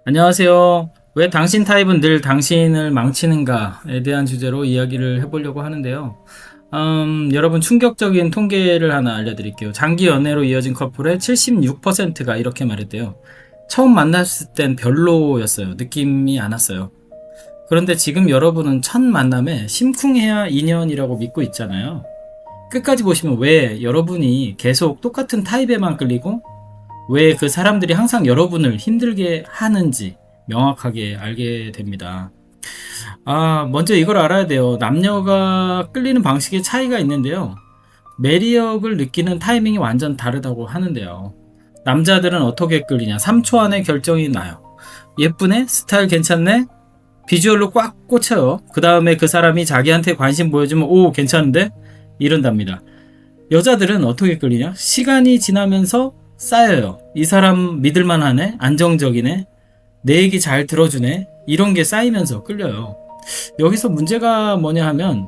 안녕하세요. 왜 당신 타입은 늘 당신을 망치는가에 대한 주제로 이야기를 해보려고 하는데요. 여러분 충격적인 통계를 하나 알려드릴게요. 장기 연애로 이어진 커플의 76%가 이렇게 말했대요. 처음 만났을 땐 별로였어요. 느낌이 안 왔어요. 그런데 지금 여러분은 첫 만남에 심쿵해야 인연이라고 믿고 있잖아요. 끝까지 보시면 왜 여러분이 계속 똑같은 타입에만 끌리고 왜 그 사람들이 항상 여러분을 힘들게 하는지 명확하게 알게 됩니다. 먼저 이걸 알아야 돼요. 남녀가 끌리는 방식의 차이가 있는데요. 매력을 느끼는 타이밍이 완전 다르다고 하는데요. 남자들은 어떻게 끌리냐? 3초 안에 결정이 나요. 예쁘네? 스타일 괜찮네? 비주얼로 꽉 꽂혀요. 그 다음에 그 사람이 자기한테 관심 보여주면 오, 괜찮은데? 이런답니다. 여자들은 어떻게 끌리냐? 시간이 지나면서 쌓여요. 이 사람 믿을만하네? 안정적이네? 내 얘기 잘 들어주네? 이런 게 쌓이면서 끌려요. 여기서 문제가 뭐냐 하면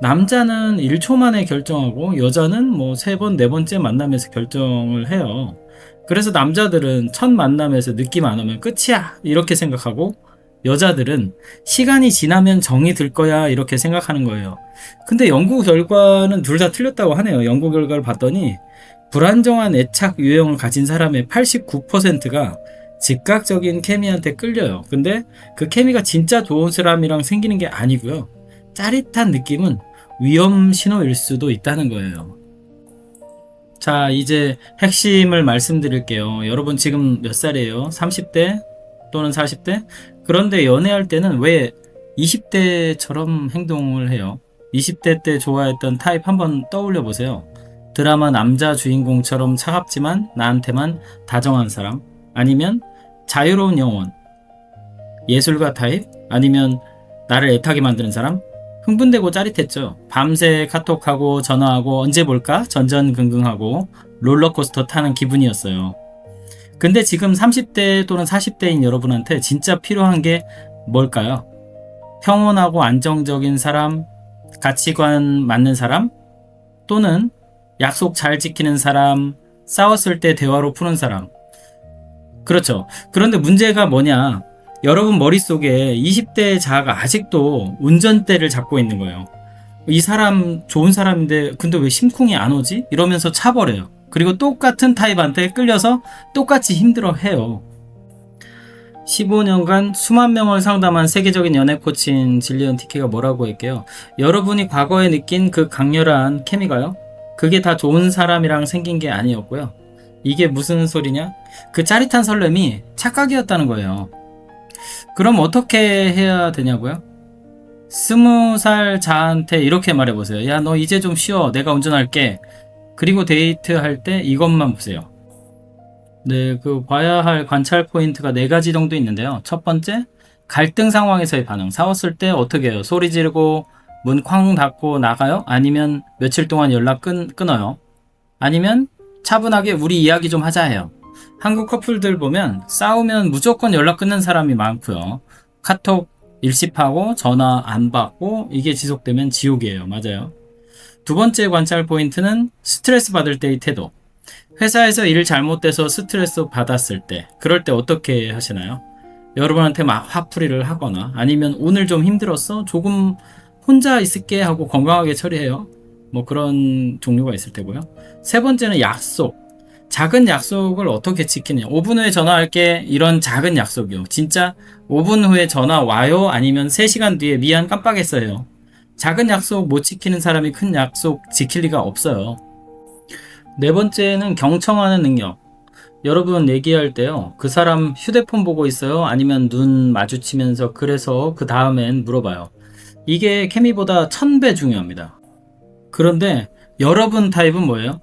남자는 1초 만에 결정하고 여자는 뭐 3번, 4번째 만남에서 결정을 해요. 그래서 남자들은 첫 만남에서 느낌 안 오면 끝이야 이렇게 생각하고 여자들은 시간이 지나면 정이 들 거야 이렇게 생각하는 거예요. 근데 연구 결과는 둘 다 틀렸다고 하네요. 연구 결과를 봤더니 불안정한 애착 유형을 가진 사람의 89%가 즉각적인 케미한테 끌려요. 근데 그 케미가 진짜 좋은 사람이랑 생기는 게 아니고요. 짜릿한 느낌은 위험 신호일 수도 있다는 거예요. 자, 이제 핵심을 말씀드릴게요. 여러분 지금 몇 살이에요? 30대 또는 40대? 그런데 연애할 때는 왜 20대처럼 행동을 해요? 20대 때 좋아했던 타입 한번 떠올려 보세요. 드라마 남자 주인공처럼 차갑지만 나한테만 다정한 사람? 아니면 자유로운 영혼, 예술가 타입? 아니면 나를 애타게 만드는 사람? 흥분되고 짜릿했죠. 밤새 카톡하고 전화하고 언제 볼까? 전전긍긍하고 롤러코스터 타는 기분이었어요. 근데 지금 30대 또는 40대인 여러분한테 진짜 필요한 게 뭘까요? 평온하고 안정적인 사람, 가치관 맞는 사람, 또는 약속 잘 지키는 사람, 싸웠을 때 대화로 푸는 사람. 그렇죠. 그런데 문제가 뭐냐? 여러분 머릿속에 20대 자아가 아직도 운전대를 잡고 있는 거예요. 이 사람 좋은 사람인데 근데 왜 심쿵이 안 오지? 이러면서 차버려요. 그리고 똑같은 타입한테 끌려서 똑같이 힘들어해요. 15년간 수만 명을 상담한 세계적인 연애 코치인 질리언 티키가 뭐라고 했게요? 여러분이 과거에 느낀 그 강렬한 케미가요? 그게 다 좋은 사람이랑 생긴 게 아니었고요. 이게 무슨 소리냐? 그 짜릿한 설렘이 착각이었다는 거예요. 그럼 어떻게 해야 되냐고요? 20살 자한테 이렇게 말해보세요. 야, 너 이제 좀 쉬어. 내가 운전할게. 그리고 데이트할 때 이것만 보세요. 네, 그 봐야 할 관찰 포인트가 네 가지 정도 있는데요. 첫 번째, 갈등 상황에서의 반응. 싸웠을 때 어떻게 해요? 소리 지르고 문 쾅 닫고 나가요? 아니면 며칠 동안 연락 끊어요? 아니면 차분하게 우리 이야기 좀 하자 해요. 한국 커플들 보면 싸우면 무조건 연락 끊는 사람이 많고요. 카톡 일십하고 전화 안 받고 이게 지속되면 지옥이에요. 맞아요. 두 번째 관찰 포인트는 스트레스 받을 때의 태도. 회사에서 일 잘못돼서 스트레스 받았을 때, 그럴 때 어떻게 하시나요? 여러분한테 막 화풀이를 하거나 아니면 오늘 좀 힘들었어? 조금 혼자 있을게 하고 건강하게 처리해요. 뭐 그런 종류가 있을 테고요. 세 번째는 약속. 작은 약속을 어떻게 지키느냐. 5분 후에 전화할게. 이런 작은 약속이요. 진짜 5분 후에 전화 와요? 아니면 3시간 뒤에 미안 깜빡했어요. 작은 약속 못 지키는 사람이 큰 약속 지킬 리가 없어요. 네 번째는 경청하는 능력. 여러분 얘기할 때요. 그 사람 휴대폰 보고 있어요? 아니면 눈 마주치면서 그래서 그 다음엔 물어봐요. 이게 케미보다 1000배 중요합니다. 그런데 여러분 타입은 뭐예요?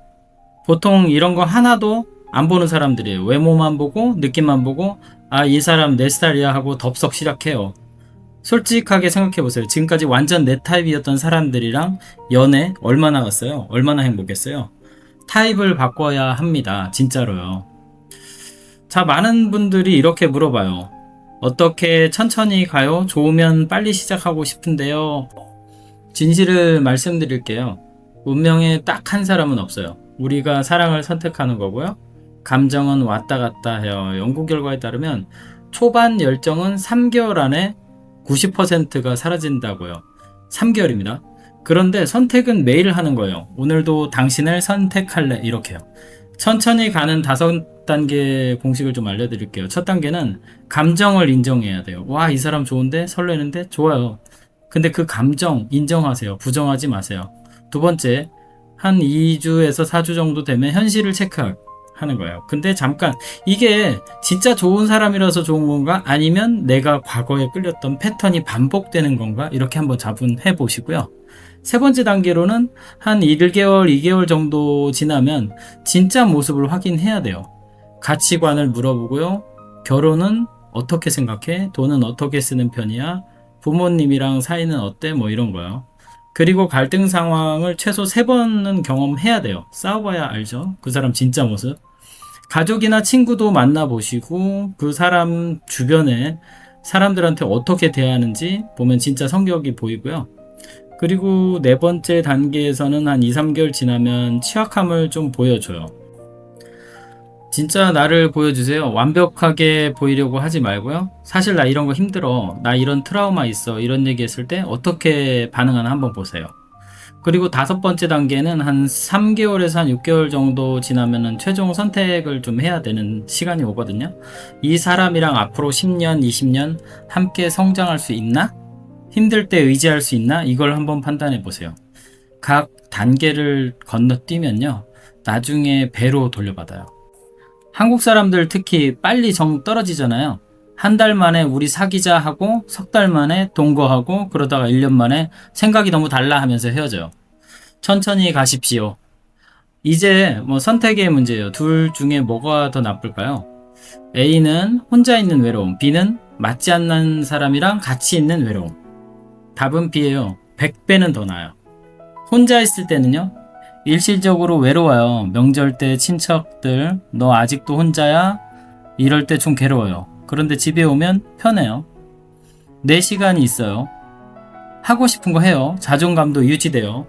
보통 이런 거 하나도 안 보는 사람들이에요. 외모만 보고 느낌만 보고 이 사람 내 스타일이야 하고 덥석 시작해요. 솔직하게 생각해보세요. 지금까지 완전 내 타입이었던 사람들이랑 연애 얼마나 갔어요? 얼마나 행복했어요? 타입을 바꿔야 합니다. 진짜로요. 자, 많은 분들이 이렇게 물어봐요. 어떻게 천천히 가요? 좋으면 빨리 시작하고 싶은데요. 진실을 말씀드릴게요. 운명에 딱 한 사람은 없어요. 우리가 사랑을 선택하는 거고요. 감정은 왔다 갔다 해요. 연구 결과에 따르면 초반 열정은 3개월 안에 90%가 사라진다고요. 3개월입니다. 그런데 선택은 매일 하는 거예요. 오늘도 당신을 선택할래 이렇게요. 천천히 가는 5단계 공식을 좀 알려드릴게요. 첫 단계는 감정을 인정해야 돼요. 와, 이 사람 좋은데? 설레는데? 좋아요. 근데 그 감정 인정하세요. 부정하지 마세요. 두 번째, 한 2주에서 4주 정도 되면 현실을 체크하는 거예요. 근데 잠깐, 이게 진짜 좋은 사람이라서 좋은 건가? 아니면 내가 과거에 끌렸던 패턴이 반복되는 건가? 이렇게 한번 자분해 보시고요. 세 번째 단계로는 한 1개월, 2개월 정도 지나면 진짜 모습을 확인해야 돼요. 가치관을 물어보고요. 결혼은 어떻게 생각해? 돈은 어떻게 쓰는 편이야? 부모님이랑 사이는 어때? 뭐 이런 거요. 그리고 갈등 상황을 최소 3번은 경험해야 돼요. 싸워봐야 알죠. 그 사람 진짜 모습. 가족이나 친구도 만나보시고 그 사람 주변에 사람들한테 어떻게 대하는지 보면 진짜 성격이 보이고요. 그리고 네 번째 단계에서는 한 2, 3개월 지나면 취약함을 좀 보여줘요. 진짜 나를 보여주세요. 완벽하게 보이려고 하지 말고요. 사실 나 이런 거 힘들어. 나 이런 트라우마 있어. 이런 얘기 했을 때 어떻게 반응하나 한번 보세요. 그리고 5번째 단계는 한 3개월에서 한 6개월 정도 지나면은 최종 선택을 좀 해야 되는 시간이 오거든요. 이 사람이랑 앞으로 10년, 20년 함께 성장할 수 있나? 힘들 때 의지할 수 있나? 이걸 한번 판단해 보세요. 각 단계를 건너뛰면요. 나중에 배로 돌려받아요. 한국 사람들 특히 빨리 정 떨어지잖아요. 한 달 만에 우리 사귀자 하고 석 달 만에 동거하고 그러다가 1년 만에 생각이 너무 달라 하면서 헤어져요. 천천히 가십시오. 이제 뭐 선택의 문제예요. 둘 중에 뭐가 더 나쁠까요? A는 혼자 있는 외로움, B는 맞지 않는 사람이랑 같이 있는 외로움. 답은 B예요. 100배는 더 나아요. 혼자 있을 때는요. 일시적으로 외로워요. 명절 때 친척들 너 아직도 혼자야? 이럴 때 좀 괴로워요. 그런데 집에 오면 편해요. 내 시간이 있어요. 하고 싶은 거 해요. 자존감도 유지돼요.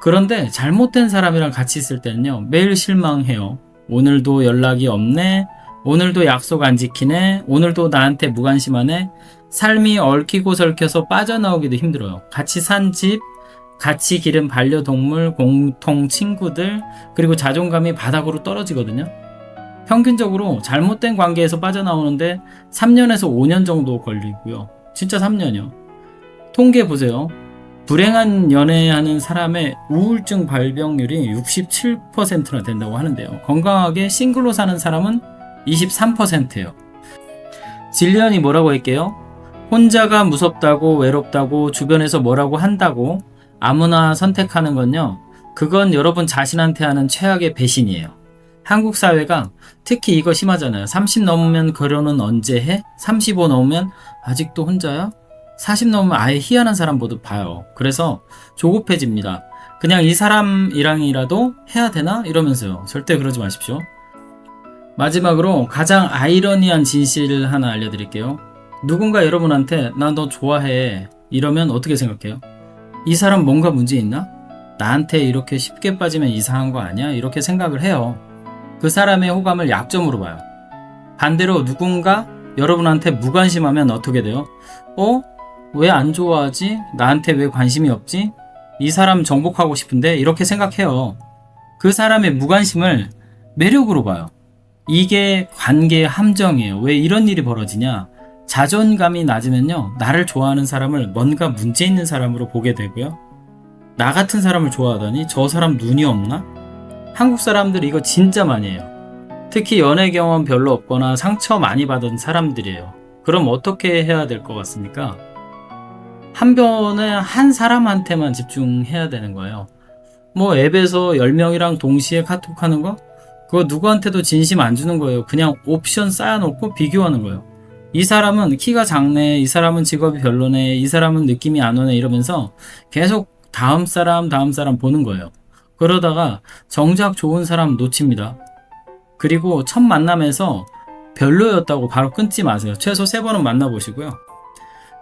그런데 잘못된 사람이랑 같이 있을 때는요. 매일 실망해요. 오늘도 연락이 없네. 오늘도 약속 안 지키네. 오늘도 나한테 무관심하네. 삶이 얽히고 설켜서 빠져나오기도 힘들어요. 같이 산 집, 같이 기른 반려동물, 공통 친구들, 그리고 자존감이 바닥으로 떨어지거든요. 평균적으로 잘못된 관계에서 빠져나오는데 3년에서 5년 정도 걸리고요. 진짜 3년이요. 통계 보세요. 불행한 연애하는 사람의 우울증 발병률이 67%나 된다고 하는데요. 건강하게 싱글로 사는 사람은 23%예요. 진리언이 뭐라고 할게요? 혼자가 무섭다고, 외롭다고, 주변에서 뭐라고 한다고 아무나 선택하는 건요. 그건 여러분 자신한테 하는 최악의 배신이에요. 한국 사회가 특히 이거 심하잖아요. 30 넘으면 결혼은 언제 해? 35 넘으면 아직도 혼자야? 40 넘으면 아예 희한한 사람 보듯 봐요. 그래서 조급해집니다. 그냥 이 사람이랑이라도 해야 되나? 이러면서요. 절대 그러지 마십시오. 마지막으로 가장 아이러니한 진실을 하나 알려드릴게요. 누군가 여러분한테 나 너 좋아해 이러면 어떻게 생각해요? 이 사람 뭔가 문제 있나? 나한테 이렇게 쉽게 빠지면 이상한 거 아니야? 이렇게 생각을 해요. 그 사람의 호감을 약점으로 봐요. 반대로 누군가 여러분한테 무관심하면 어떻게 돼요? 왜 안 좋아하지? 나한테 왜 관심이 없지? 이 사람 정복하고 싶은데? 이렇게 생각해요. 그 사람의 무관심을 매력으로 봐요. 이게 관계의 함정이에요. 왜 이런 일이 벌어지냐? 자존감이 낮으면요. 나를 좋아하는 사람을 뭔가 문제 있는 사람으로 보게 되고요. 나 같은 사람을 좋아하다니 저 사람 눈이 없나? 한국 사람들이 이거 진짜 많이 해요. 특히 연애 경험 별로 없거나 상처 많이 받은 사람들이에요. 그럼 어떻게 해야 될 것 같습니까? 한 번에 한 사람한테만 집중해야 되는 거예요. 뭐 앱에서 10명이랑 동시에 카톡하는 거? 그거 누구한테도 진심 안 주는 거예요. 그냥 옵션 쌓아놓고 비교하는 거예요. 이 사람은 키가 작네, 이 사람은 직업이 별로네, 이 사람은 느낌이 안 오네 이러면서 계속 다음 사람 보는 거예요. 그러다가 정작 좋은 사람 놓칩니다. 그리고 첫 만남에서 별로였다고 바로 끊지 마세요. 최소 3번은 만나보시고요.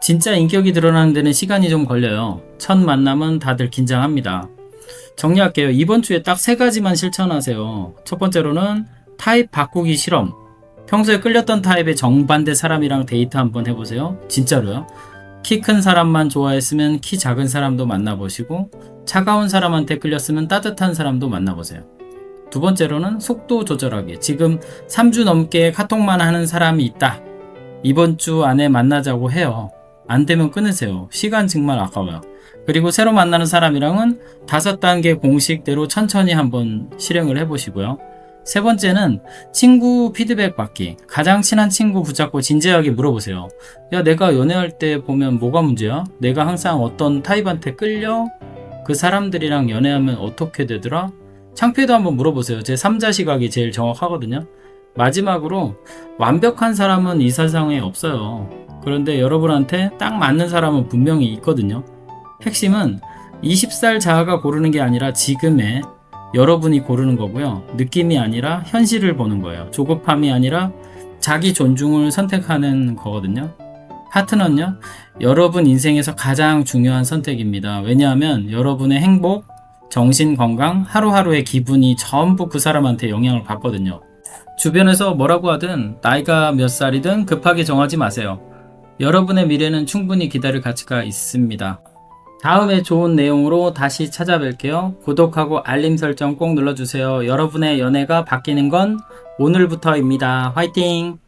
진짜 인격이 드러나는 데는 시간이 좀 걸려요. 첫 만남은 다들 긴장합니다. 정리할게요. 이번 주에 딱 3가지만 실천하세요. 첫 번째로는 타입 바꾸기 실험. 평소에 끌렸던 타입의 정반대 사람이랑 데이트 한번 해보세요. 진짜로요. 키 큰 사람만 좋아했으면 키 작은 사람도 만나보시고, 차가운 사람한테 끌렸으면 따뜻한 사람도 만나보세요. 두 번째로는 속도 조절하기. 지금 3주 넘게 카톡만 하는 사람이 있다. 이번 주 안에 만나자고 해요. 안 되면 끊으세요. 시간 정말 아까워요. 그리고 새로 만나는 사람이랑은 5단계 공식대로 천천히 한번 실행을 해보시고요. 세 번째는 친구 피드백 받기. 가장 친한 친구 붙잡고 진지하게 물어보세요. 야, 내가 연애할 때 보면 뭐가 문제야? 내가 항상 어떤 타입한테 끌려? 그 사람들이랑 연애하면 어떻게 되더라? 창피해도 한번 물어보세요. 제 3자 시각이 제일 정확하거든요. 마지막으로 완벽한 사람은 이 세상에 없어요. 그런데 여러분한테 딱 맞는 사람은 분명히 있거든요. 핵심은 20살 자아가 고르는 게 아니라 지금의 여러분이 고르는 거고요. 느낌이 아니라 현실을 보는 거예요. 조급함이 아니라 자기 존중을 선택하는 거거든요. 파트너는요, 여러분 인생에서 가장 중요한 선택입니다. 왜냐하면 여러분의 행복, 정신 건강, 하루하루의 기분이 전부 그 사람한테 영향을 받거든요. 주변에서 뭐라고 하든 나이가 몇 살이든 급하게 정하지 마세요. 여러분의 미래는 충분히 기다릴 가치가 있습니다. 다음에 좋은 내용으로 다시 찾아뵐게요. 구독하고 알림 설정 꼭 눌러주세요. 여러분의 연애가 바뀌는 건 오늘부터입니다. 화이팅!